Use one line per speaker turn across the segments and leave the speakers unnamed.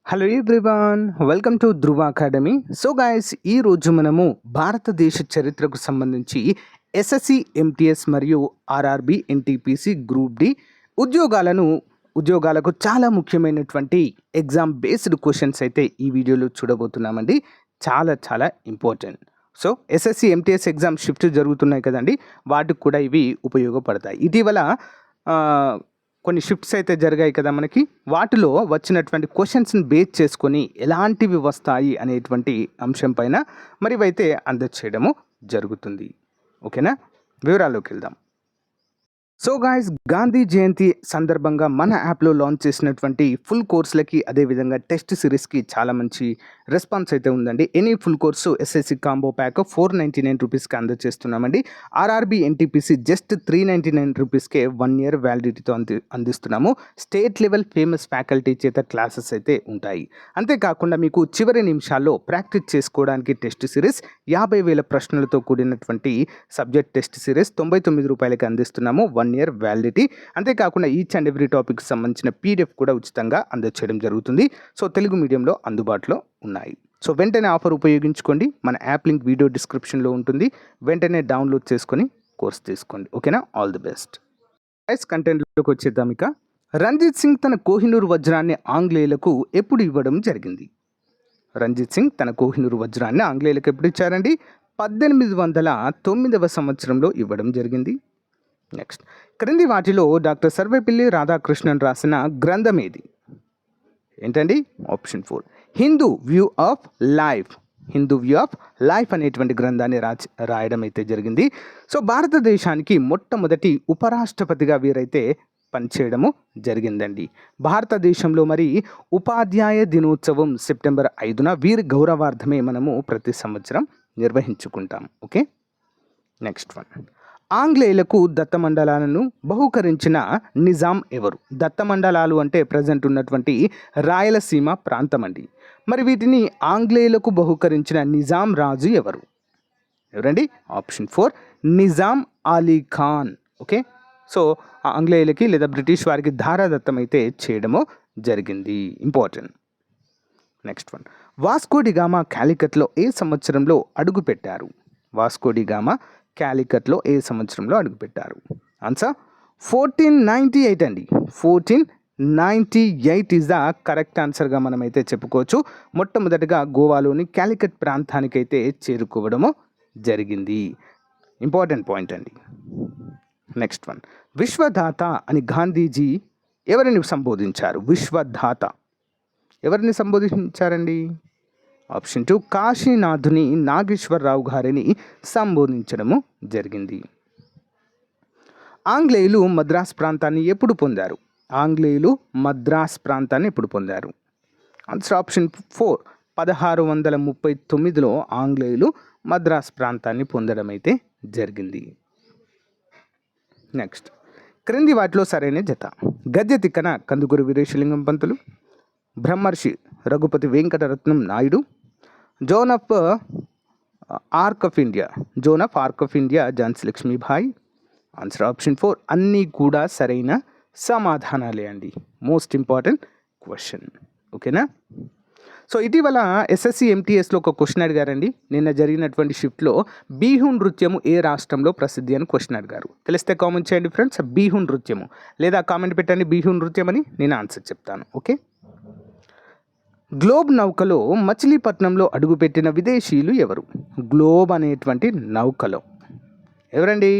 Hello everyone, welcome to Dhruva academy. So guys, ఈరోజు మనము భారతదేశ చరిత్రకు సంబంధించి ఎస్ఎస్సి, ఎంటీఎస్ మరియు ఆర్ఆర్బి, ఎన్టీపీసీ, గ్రూప్ డి ఉద్యోగాలకు చాలా ముఖ్యమైనటువంటి ఎగ్జామ్ బేస్డ్ క్వశ్చన్స్ అయితే ఈ వీడియోలో చూడబోతున్నామండి. చాలా చాలా important. So SSC, MTS exam shift జరుగుతున్నాయి కదండి, వాటికి కూడా ఇవి ఉపయోగపడతాయి. ఇటీవల కొన్ని షిఫ్ట్స్ అయితే జరిగాయి కదా మనకి, వాటిలో వచ్చినటువంటి క్వశ్చన్స్ని బేస్ చేసుకొని ఎలాంటివి వస్తాయి అనేటువంటి అంశం పైన మరివైతే అందచేయడము జరుగుతుంది. ఓకేనా, వివరాల్లోకి వెళ్దాం. సో గాయస్, గాంధీ జయంతి సందర్భంగా మన యాప్లో లాంచ్ చేసినటువంటి ఫుల్ కోర్సులకి, అదేవిధంగా టెస్ట్ సిరీస్కి చాలా మంచి రెస్పాన్స్ అయితే ఉందండి. Any full course SSC combo pack 499 రూపీస్కి అందజేస్తున్నామండి. ఆర్ఆర్బి, ఎన్టీపీసీ జస్ట్ 399 రూపీస్కే 1 year వ్యాలిడిటీతో అందిస్తున్నాము. స్టేట్ లెవెల్ ఫేమస్ ఫ్యాకల్టీ చేత క్లాసెస్ అయితే ఉంటాయి. అంతేకాకుండా మీకు చివరి నిమిషాల్లో ప్రాక్టీస్ చేసుకోవడానికి టెస్ట్ సిరీస్ 50,000 ప్రశ్నలతో కూడినటువంటి సబ్జెక్ట్ టెస్ట్ సిరీస్ 99 రూపాయలకి అందిస్తున్నాము. 1 year వ్యాలిడిటీ. అంతేకాకుండా ఈచ్ అండ్ ఎవ్రీ టాపిక్ సంబంధించిన పీడిఎఫ్ కూడా ఉచితంగా అందజేయడం జరుగుతుంది. సో తెలుగు మీడియంలో అందుబాటులో ఉన్నాయి. సో వెంటనే ఆఫర్ ఉపయోగించుకోండి. మన యాప్ లింక్ వీడియో డిస్క్రిప్షన్లో ఉంటుంది. వెంటనే డౌన్లోడ్ చేసుకొని కోర్స్ తీసుకోండి. ఓకేనా, ఆల్ ది బెస్ట్. కంటెంట్లోకి వచ్చేద్దాం. ఇక రంజిత్ సింగ్ తన కోహినూర్ వజ్రాన్ని ఆంగ్లేయులకు ఎప్పుడు ఇవ్వడం జరిగింది? రంజిత్ సింగ్ తన కోహినూర్ వజ్రాన్ని ఆంగ్లేయులకు ఎప్పుడు ఇచ్చారండి? 1809వ సంవత్సరంలో ఇవ్వడం జరిగింది. నెక్స్ట్, క్రింది వాటిలో డాక్టర్ సర్వేపల్లి రాధాకృష్ణన్ రాసిన గ్రంథం ఏది? ఏంటండి? Option 4, Hindu view of life అనేటువంటి గ్రంథాన్ని రాయడం అయితే జరిగింది. సో భారతదేశానికి మొట్టమొదటి ఉపరాష్ట్రపతిగా వీరైతే పనిచేయడము జరిగిందండి. భారతదేశంలో మరి ఉపాధ్యాయ దినోత్సవం సెప్టెంబర్ 5న వీరి గౌరవార్థమే మనము ప్రతి సంవత్సరం నిర్వహించుకుంటాం. ఓకే, నెక్స్ట్ వన్, ఆంగ్లేయులకు దత్తమండలాలను బహూకరించిన నిజాం ఎవరు? దత్తమండలాలు అంటే ప్రజెంట్ ఉన్నటువంటి రాయలసీమ ప్రాంతం అండి. మరి వీటిని ఆంగ్లేయులకు బహూకరించిన నిజాం రాజు ఎవరండి? Option 4, Nizam Ali Khan. Okay, so ఆంగ్లేయులకి లేదా బ్రిటిష్ వారికి ధారాదత్తం అయితే చేయడము జరిగింది. Important. Next one, Vasco da Gama కాలికట్లో ఏ సంవత్సరంలో అడుగుపెట్టారు? వాస్కో డి గామా కాలికట్లో ఏ సంవత్సరంలో అడుగుపెట్టారు? ఆన్సర్ 1498 అండి. 1498 ఈజ్ ద కరెక్ట్ ఆన్సర్గా మనమైతే చెప్పుకోవచ్చు. మొట్టమొదటిగా గోవాలోని కాలికట్ ప్రాంతానికైతే చేరుకోవడము జరిగింది. ఇంపార్టెంట్ పాయింట్ అండి. నెక్స్ట్ వన్, విశ్వదాత అని గాంధీజీ ఎవరిని సంబోధించారు? విశ్వదాత ఎవరిని సంబోధించారండి? ఆప్షన్ 2, కాశీనాథుని నాగేశ్వరరావు గారిని సంబోధించడము జరిగింది. ఆంగ్లేయులు మద్రాస్ ప్రాంతాన్ని ఎప్పుడు పొందారు? ఆన్సర్ ఆప్షన్ 4, 1639లో ఆంగ్లేయులు మద్రాస్ ప్రాంతాన్ని పొందడం అయితే జరిగింది. నెక్స్ట్, క్రింది వాటిలో సరైన జత. గద్య Tikkana Kandukuri Veeresalingam Pantulu, Brahmarshi Raghupati Venkataratnam Naidu, Joan of Arc of India Jhansi Lakshmibai. Answer option 4, అన్నీ కూడా సరైన సమాధానాలే అండి. Most important question. ఓకేనా. సో ఇటీవల ఎస్ఎస్సి, ఎంటీఎస్లో ఒక క్వశ్చన్ అడిగారండి. నిన్న జరిగినటువంటి షిఫ్ట్లో బిహు నృత్యము ఏ రాష్ట్రంలో ప్రసిద్ధి అని క్వశ్చన్ అడిగారు. తెలిస్తే కామెంట్ చేయండి ఫ్రెండ్స్, బిహు నృత్యము, లేదా కామెంట్ పెట్టండి బిహు నృత్యం అని, నేను ఆన్సర్ చెప్తాను. ఓకే, గ్లోబ్ నౌకలో మచిలీపట్నంలో అడుగుపెట్టిన విదేశీయులు ఎవరు? గ్లోబ్ అనేటువంటి నౌకలో ఎవరండి?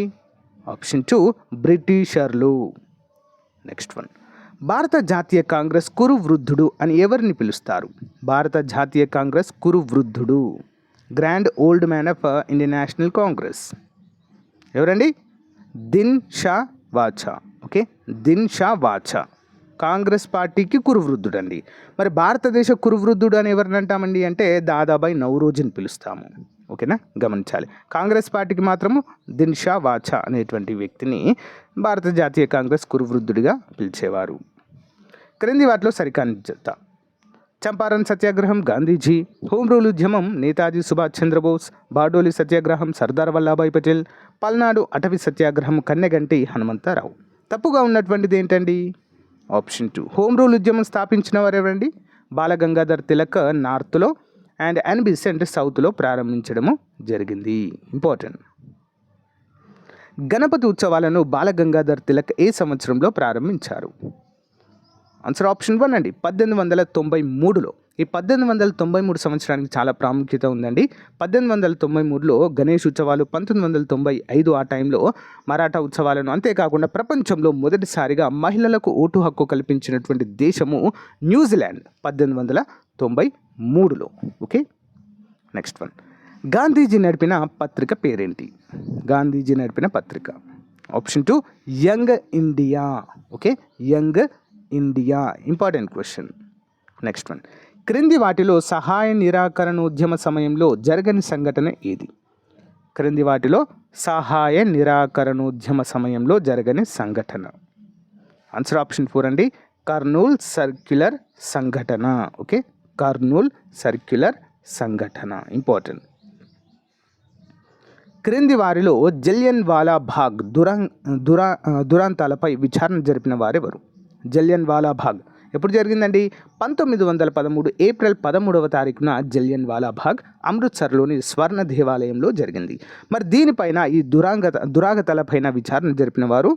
ఆప్షన్ 2, బ్రిటిషర్లు. నెక్స్ట్ వన్, భారత జాతీయ కాంగ్రెస్ కురు వృద్ధుడు అని ఎవరిని పిలుస్తారు? భారత జాతీయ కాంగ్రెస్ కురు వృద్ధుడు, grand old man of Indian national Congress ఎవరండి? దిన్ షా వాచా. ఓకే, దిన్ షా వాచా కాంగ్రెస్ పార్టీకి కురువృద్ధుడు అండి. మరి భారతదేశ కురువృద్ధుడు అని ఎవరిని అంటామండి అంటే దాదాబాయి నౌరోజీని పిలుస్తాము. ఓకేనా, గమనించాలి. కాంగ్రెస్ పార్టీకి మాత్రము దిన్ షా వాచా అనేటువంటి వ్యక్తిని భారత జాతీయ కాంగ్రెస్ కురువృద్ధుడిగా పిలిచేవారు. క్రింది వాటిలో సరికాని జత. చంపారన్ సత్యాగ్రహం గాంధీజీ, హోమ్ రూల్ ఉద్యమం నేతాజీ సుభాష్ చంద్రబోస్, బార్డోలి సత్యాగ్రహం సర్దార్ వల్లభాయ్ పటేల్, పల్నాడు అటవీ సత్యాగ్రహం కన్నెగంటి హనుమంతరావు. తప్పుగా ఉన్నటువంటిది ఏంటండి? ఆప్షన్ 2, హోమ్ రూల్ ఉద్యమం స్థాపించిన వారు ఎవరండి? బాలగంగాధర్ తిలక్ నార్త్లో అండ్ ఎన్ బిసెంట్ సౌత్లో ప్రారంభించడము జరిగింది. ఇంపార్టెంట్. గణపతి ఉత్సవాలను బాలగంగాధర్ తిలక్ ఏ సంవత్సరంలో ప్రారంభించారు? ఆన్సర్ ఆప్షన్ 1 అండి, 1893లో. ఈ 1893 సంవత్సరానికి చాలా ప్రాముఖ్యత ఉందండి. 1893లో గణేష్ ఉత్సవాలు, 1995 ఆ టైంలో మరాఠా ఉత్సవాలను, అంతేకాకుండా ప్రపంచంలో మొదటిసారిగా మహిళలకు ఓటు హక్కు కల్పించినటువంటి దేశము న్యూజిలాండ్ 1893లో. Okay, next one. గాంధీజీ నడిపిన పత్రిక పేరేంటి? గాంధీజీ నడిపిన పత్రిక. Option 2 young India. Okay, young India. Important question. Next one. క్రింది వాటిలో సహాయ నిరాకరణోద్యమ సమయంలో జరగని సంఘటన ఏది? క్రింది వాటిలో సహాయ నిరాకరణోద్యమ సమయంలో జరగని సంఘటన. ఆన్సర్ ఆప్షన్ 4 అండి, కర్నూల్ సర్క్యులర్ సంఘటన. ఓకే, కర్నూల్ సర్క్యులర్ సంఘటన. ఇంపార్టెంట్. క్రింది వారిలో జలియన్ వాలా బాగ్ దురాంతాలపై విచారణ జరిపిన వారెవరు? జలియన్ వాలా బాగ్ ఎప్పుడు జరిగిందండి? 1913 ఏప్రిల్ 13వ తారీఖున జలియన్ వాలా బాగ్ అమృత్సర్లోని స్వర్ణ దేవాలయంలో జరిగింది. మరి దీనిపైన ఈ దురాగతాలపైన విచారణ జరిపిన వారు?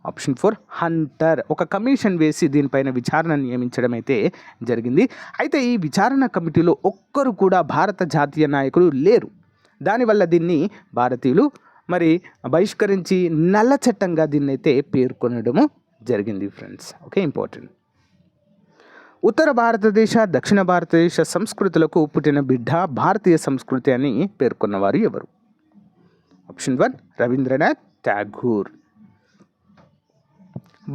Option 4 Hunter. ఒక కమిషన్ వేసి దీనిపైన విచారణ నియమించడం అయితే జరిగింది. అయితే ఈ విచారణ కమిటీలో ఒక్కరు కూడా భారత జాతీయ నాయకులు లేరు. దానివల్ల దీన్ని భారతీయులు మరి బహిష్కరించి నల్ల చట్టంగా దీన్ని అయితే పేర్కొనడము జరిగింది ఫ్రెండ్స్. Okay, important. ఉత్తర భారతదేశ, దక్షిణ భారతదేశ సంస్కృతులకు పుట్టిన బిడ్డ భారతీయ సంస్కృతి అని పేర్కొన్నవారు ఎవరు? ఆప్షన్ 1 రవీంద్రనాథ్ ఠాగూర్.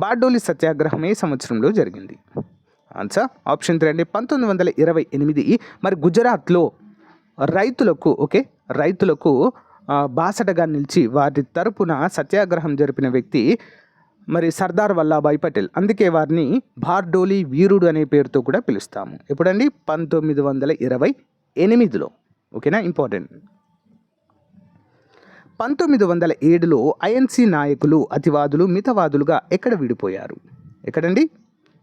బార్డోలి సత్యాగ్రహం ఏ సంవత్సరంలో జరిగింది? ఆన్సర్ ఆప్షన్ 3 అండి, 1928. మరి గుజరాత్లో రైతులకు బాసటగా నిలిచి వారి తరపున సత్యాగ్రహం జరిపిన వ్యక్తి మరి సర్దార్ వల్లభాయ్ పటేల్. అందుకే వారిని బార్డోలి వీరుడు అనే పేరుతో కూడా పిలుస్తాము. ఎప్పుడండి? 1928లో. ఓకేనా, ఇంపార్టెంట్. 1907లో ఐఎన్సి నాయకులు అతివాదులు మితవాదులుగా ఎక్కడ విడిపోయారు? ఎక్కడండి?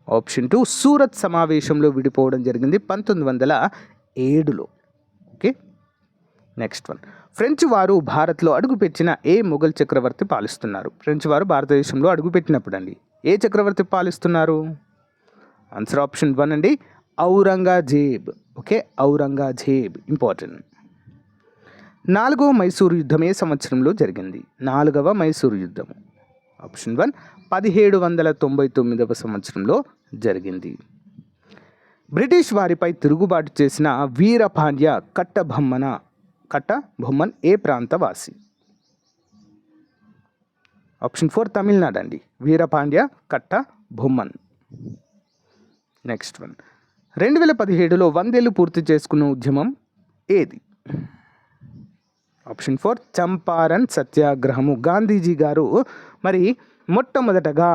ఆప్షన్ 2 సూరత్ సమావేశంలో విడిపోవడం జరిగింది 1907లో. Okay, next one. ఫ్రెంచ్ వారు భారత్లో అడుగుపెట్టిన ఏ మొఘల్ చక్రవర్తి పాలిస్తున్నారు? ఫ్రెంచ్ వారు భారతదేశంలో అడుగుపెట్టినప్పుడు అండి ఏ చక్రవర్తి పాలిస్తున్నారు? ఆన్సర్ ఆప్షన్ 1 అండి, ఔరంగజేబ్. ఓకే, ఔరంగజేబ్. ఇంపార్టెంట్. 4వ మైసూరు యుద్ధం ఏ సంవత్సరంలో జరిగింది? 4వ మైసూరు యుద్ధం. ఆప్షన్ 1 1799వ సంవత్సరంలో జరిగింది. బ్రిటిష్ వారిపై తిరుగుబాటు చేసిన వీరపాండ్య కట్టబొమ్మన్ ఏ ప్రాంతవాసి? ఆప్షన్ 4 తమిళనాడు అండి, వీరపాండ్య కట్టబొమ్మన్. Next one. 2017లో 100 ఏళ్ళు పూర్తి చేసుకున్న ఉద్యమం ఏది? ఆప్షన్ 4 చంపారన్ సత్యాగ్రహము. గాంధీజీ గారు మరి మొట్టమొదటగా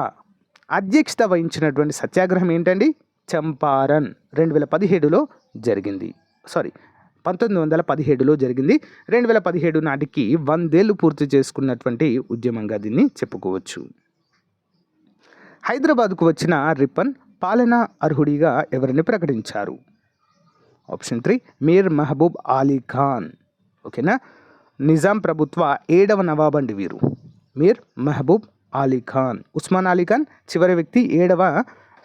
అధ్యక్షత వహించినటువంటి సత్యాగ్రహం ఏంటండి? చంపారన్. 2017లో జరిగింది. 1917లో జరిగింది. 2017 నాటికి 100 ఏళ్ళు పూర్తి చేసుకున్నటువంటి ఉద్యమంగా దీన్ని చెప్పుకోవచ్చు. హైదరాబాద్కు వచ్చిన రిప్పన్ పాలనా అర్హుడిగా ఎవరిని ప్రకటించారు? ఆప్షన్ 3 మీర్ మహబూబ్ అలీ ఖాన్. ఓకేనా, నిజాం ప్రభుత్వ 7వ నవాబ్ అండి వీరు, మీర్ మహబూబ్ అలీ ఖాన్. ఉస్మాన్ అలీ ఖాన్ చివరి వ్యక్తి, 7వ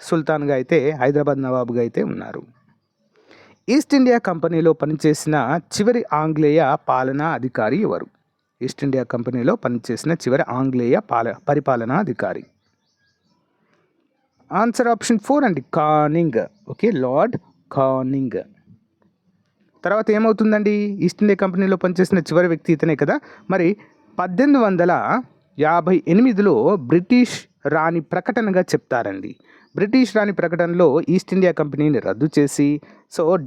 సుల్తాన్గా అయితే హైదరాబాద్ నవాబుగా అయితే ఉన్నారు. ఈస్ట్ ఇండియా కంపెనీలో పనిచేసిన చివరి ఆంగ్లేయ పాలనా అధికారి ఎవరు? ఈస్ట్ ఇండియా కంపెనీలో పనిచేసిన చివరి ఆంగ్లేయ పరిపాలనా అధికారి. ఆన్సర్ ఆప్షన్ 4 అండి, కానింగ్. Okay, lord Canning. తర్వాత ఏమవుతుందండి? ఈస్ట్ ఇండియా కంపెనీలో పనిచేసిన చివరి వ్యక్తి ఇతనే కదా. మరి 1858లో బ్రిటిష్ రాణి ప్రకటనగా చెప్తారండి. బ్రిటిష్ రాణి ప్రకటనలో ఈస్ట్ ఇండియా కంపెనీని రద్దు చేసి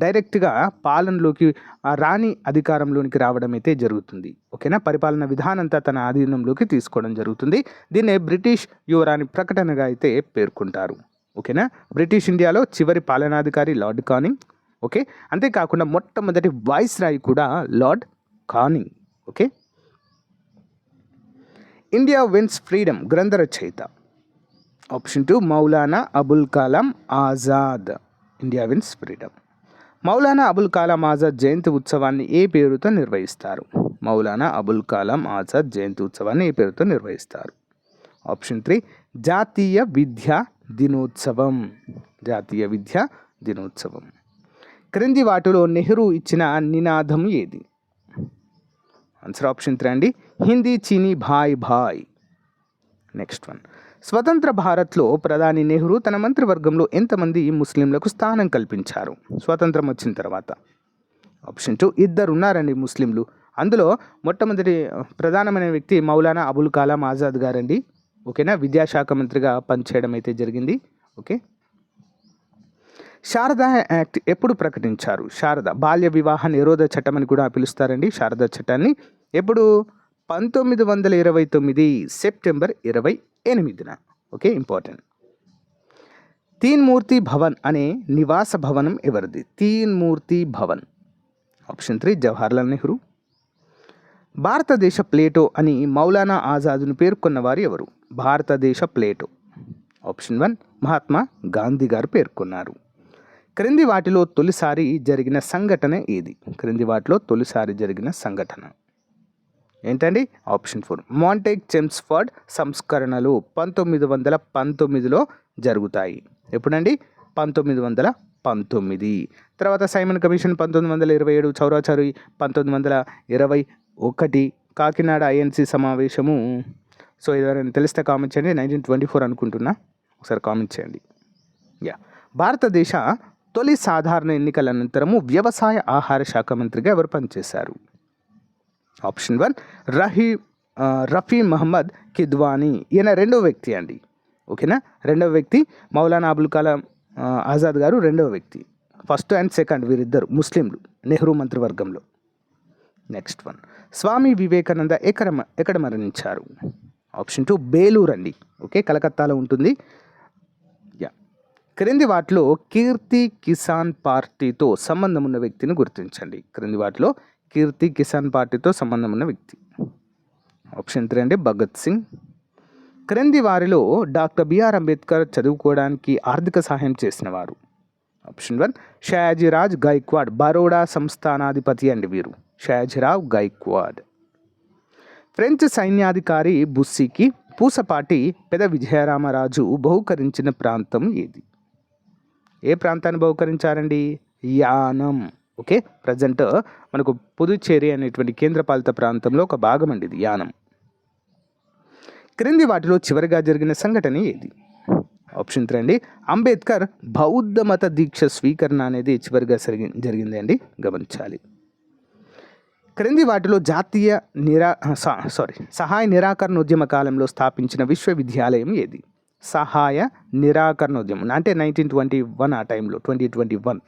డైరెక్ట్గా పాలనలోకి రాణి అధికారంలోనికి రావడం అయితే జరుగుతుంది. ఓకేనా, పరిపాలన విధానంతా తన ఆధీనంలోకి తీసుకోవడం జరుగుతుంది. దీన్నే బ్రిటిష్ యువరాణి ప్రకటనగా అయితే పేర్కొంటారు. ఓకేనా, బ్రిటిష్ ఇండియాలో చివరి పాలనాధికారి లార్డ్ కానింగ్. ఓకే, అంతేకాకుండా మొట్టమొదటి వాయిస్ రాయ్ కూడా Lord Canning. Okay. India wins freedom గ్రంథ రచయిత? Option 2 Maulana Abul Kalam Azad. India wins freedom. Maulana Abul Kalam Azad జయంతి ఉత్సవాన్ని ఏ పేరుతో నిర్వహిస్తారు? మౌలానా అబుల్ కలాం ఆజాద్ జయంతి ఉత్సవాన్ని ఏ పేరుతో నిర్వహిస్తారు? ఆప్షన్ 3 జాతీయ విద్యా దినోత్సవం. జాతీయ విద్యా దినోత్సవం. క్రింది వాటిలో నెహ్రూ ఇచ్చిన నినాదం ఏది? ఆన్సర్ ఆప్షన్ 3 అండి, హిందీ చీనీ భాయ్ భాయ్. నెక్స్ట్ వన్, స్వతంత్ర భారత్లో ప్రధాని నెహ్రూ తన మంత్రివర్గంలో ఎంతమంది ముస్లింలకు స్థానం కల్పించారు స్వతంత్రం వచ్చిన తర్వాత? ఆప్షన్ 2 2 ఉన్నారండి ముస్లింలు. అందులో మొట్టమొదటి ప్రధానమైన వ్యక్తి మౌలానా అబుల్ కలాం ఆజాద్ గారండి. ఓకేనా, విద్యాశాఖ మంత్రిగా పనిచేయడం అయితే జరిగింది. ఓకే. శారదా యాక్ట్ ఎప్పుడు ప్రకటించారు? శారద బాల్య వివాహ నిరోధ చట్టం అని కూడా పిలుస్తారండి. శారదా చట్టాన్ని ఎప్పుడు? 1929 సెప్టెంబర్ 28న. Okay, important. తీన్ మూర్తి భవన్ అనే నివాస భవనం ఎవరిది? తీన్ మూర్తి భవన్. ఆప్షన్ 3 జవహర్లాల్ నెహ్రూ. భారతదేశ ప్లేటో అని మౌలానా ఆజాద్ను పేర్కొన్నవారు ఎవరు? భారతదేశ ప్లేటో. ఆప్షన్ 1 మహాత్మా గాంధీ గారు పేర్కొన్నారు. క్రింది వాటిలో తొలిసారి జరిగిన సంఘటన ఏది? క్రింది వాటిలో తొలిసారి జరిగిన సంఘటన ఏంటండి? ఆప్షన్ 4 మాంటేగ్ చెమ్స్ఫర్డ్ సంస్కరణలు 1919లో జరుగుతాయి. ఎప్పుడండి? 1919. తర్వాత Simon commission 1927, Chauri Chaura 1921, Kakinada INC సమావేశము. సో ఎవరైనా తెలిస్తే కామెంట్ చేయండి. 1924 అనుకుంటున్నా, ఒకసారి కామెంట్ చేయండి. భారతదేశ తొలి సాధారణ ఎన్నికల అనంతరము వ్యవసాయ ఆహార శాఖ మంత్రిగా ఎవరు పనిచేశారు? ఆప్షన్ 1 రఫీ మహమ్మద్ కిద్వానీ. ఈయన రెండవ వ్యక్తి అండి. ఓకేనా, రెండవ వ్యక్తి. మౌలానా అబుల్ కలాం ఆజాద్ గారు రెండవ వ్యక్తి. ఫస్ట్ అండ్ సెకండ్ వీరిద్దరు ముస్లింలు నెహ్రూ మంత్రివర్గంలో. నెక్స్ట్ వన్, స్వామి వివేకానంద ఎక్కడ మరణించారు? ఆప్షన్ 2 బేలూరు అండి. ఓకే, కలకత్తాలో ఉంటుంది. క్రింది వాటిలో కీర్తి కిసాన్ పార్టీతో సంబంధం ఉన్న వ్యక్తిని గుర్తించండి. క్రింది వాటిలో కీర్తి కిసాన్ పార్టీతో సంబంధం ఉన్న వ్యక్తి. ఆప్షన్ 3 అండి భగత్ సింగ్. క్రింది వారిలో డాక్టర్ బిఆర్ అంబేద్కర్ చదువుకోవడానికి ఆర్థిక సహాయం చేసిన వారు? ఆప్షన్ 1 షయాజీరాజ్ గైక్వాడ్. బరోడా సంస్థానాధిపతి అండి వీరు, షయాజీరావ్ గైక్వాడ్. ఫ్రెంచ్ సైన్యాధికారి బుస్సీకి పూసపాటి పెద విజయరామరాజు బహుకరించిన ప్రాంతం ఏది? ఏ ప్రాంతాన్ని బహుకరించారండి? యానం. ఓకే, ప్రజెంట్ మనకు పుదుచ్చేరి అనేటువంటి కేంద్రపాలిత ప్రాంతంలో ఒక భాగం అండి ఇది యానం. క్రింది వాటిలో చివరిగా జరిగిన సంఘటన ఏది? ఆప్షన్ 3 అండి అంబేద్కర్ బౌద్ధ మత దీక్ష స్వీకరణ అనేది చివరిగా జరిగింది అండి, గమనించాలి. క్రింది వాటిలో జాతీయ సహాయ నిరాకరణోద్యమ కాలంలో స్థాపించిన విశ్వవిద్యాలయం ఏది? సహాయ నిరాకరణోద్యమం అంటే 1921, ఆ టైంలో 2021.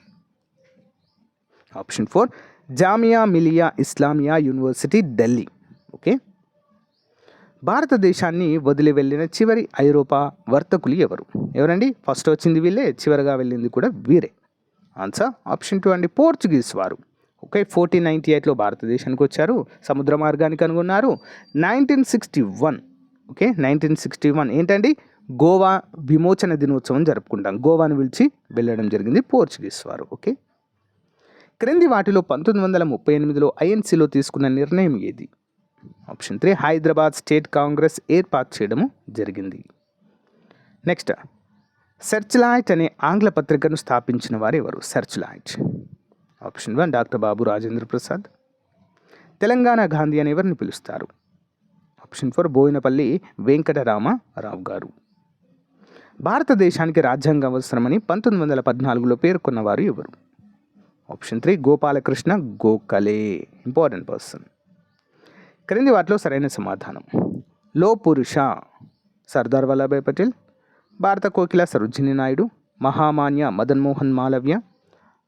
Option 4 Jamia Millia Islamia university Delhi. Okay. భారతదేశాన్ని వదిలి వెళ్ళిన చివరి ఐరోపా వర్తకులు ఎవరండి? ఫస్ట్ వచ్చింది వీళ్ళే, చివరిగా వెళ్ళింది కూడా వీరే. ఆన్సర్ ఆప్షన్ 2 అండి పోర్చుగీస్ వారు. ఓకే, 1498లో భారతదేశానికి వచ్చారు, సముద్ర మార్గాన్ని కనుగొన్నారు. 1961, ఓకే 1961 ఏంటండి గోవా విమోచన దినోత్సవం జరుపుకుంటాం. గోవాను విడిచి వెళ్ళడం జరిగింది పోర్చుగీస్ వారు. ఓకే. క్రింది వాటిలో 1938లో ఐఎన్సీలో తీసుకున్న నిర్ణయం ఏది? ఆప్షన్ 3 హైదరాబాద్ స్టేట్ కాంగ్రెస్ ఏర్పాటు చేయడము జరిగింది. నెక్స్ట్, సెర్చ్ లైట్ అనే ఆంగ్ల పత్రికను స్థాపించిన వారు ఎవరు? Search light. Option 1 doctor Babu Rajendra Prasad. Telangana Gandhi అని ఎవరిని పిలుస్తారు? ఆప్షన్ 4 బోయినపల్లి వెంకటరామారావు గారు. భారతదేశానికి రాజ్యాంగం అవసరమని 1914లో పేర్కొన్నవారు ఎవరు? Option 3 Gopalakrishna Gokhale, important person. క్రింది వాటిలో సరైన సమాధానం. లో పురుష సర్దార్ వల్లభాయ్ పటేల్, భారత కోకిల సరోజినీ నాయుడు, మహామాన్య మదన్ మోహన్ మాలవ్య.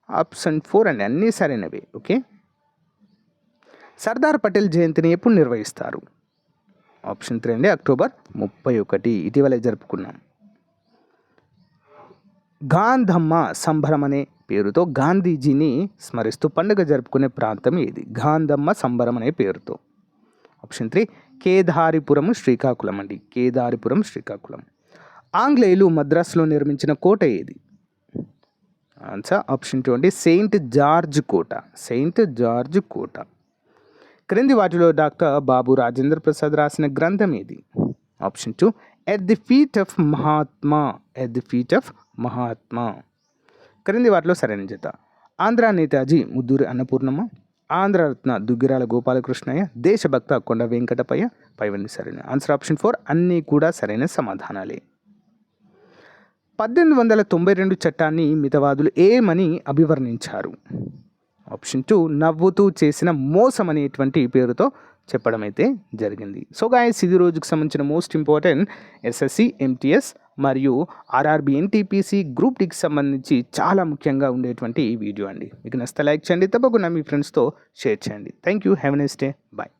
ఆప్షన్ 4 అండి అన్నీ సరైనవే. ఓకే. సర్దార్ పటేల్ జయంతిని ఎప్పుడు నిర్వహిస్తారు? ఆప్షన్ 3 అండి అక్టోబర్ 31, ఇటీవలే జరుపుకున్నాం. గాంధమ్మ సంబరం అనే పేరుతో గాంధీజీని స్మరిస్తూ పండుగ జరుపుకునే ప్రాంతం ఏది? గాంధమ్మ సంబరం అనే పేరుతో. ఆప్షన్ 3 కేదారిపురం శ్రీకాకుళం అండి, కేదారిపురం శ్రీకాకుళం. ఆంగ్లేయులు మద్రాసులో నిర్మించిన కోట ఏది? ఆన్సర్ ఆప్షన్ 2 అండి, సెయింట్ జార్జ్ కోట. సెయింట్ జార్జ్ కోట. క్రింది వాటిలో డాక్టర్ బాబు రాజేంద్ర ప్రసాద్ రాసిన గ్రంథం ఏది? Option 2 at the feet of Mahatma. At the feet of Mahatma. క్రింది వాటిలో సరైన జత. ఆంధ్ర నేతాజీ ముద్దూరి అన్నపూర్ణమ్మ, ఆంధ్రరత్న దుగ్గిరాల గోపాలకృష్ణయ్య, దేశభక్త కొండ వెంకటపయ్య. పైవన్నీ సరైన. ఆన్సర్ ఆప్షన్ 4 అన్నీ కూడా సరైన సమాధానాలే. 1892 చట్టాన్ని మితవాదులు ఏమని అభివర్ణించారు? ఆప్షన్ 2 నవ్వుతూ చేసిన మోసం అనేటువంటి పేరుతో చెప్పడం అయితే జరిగింది. సో గాయస్, ఇది రోజుకు సంబంధించిన మోస్ట్ ఇంపార్టెంట్ ఎస్ఎస్సి, ఎంటీఎస్ మరియు ఆర్ఆర్బి, ఎన్టీపీసీ గ్రూప్ డికి సంబంధించి చాలా ముఖ్యంగా ఉండేటువంటి ఈ వీడియో అండి. మీకు నచ్చితే లైక్ చేయండి, తప్పకుండా మీ ఫ్రెండ్స్తో షేర్ చేయండి. Thank you. Have a nice day. Bye.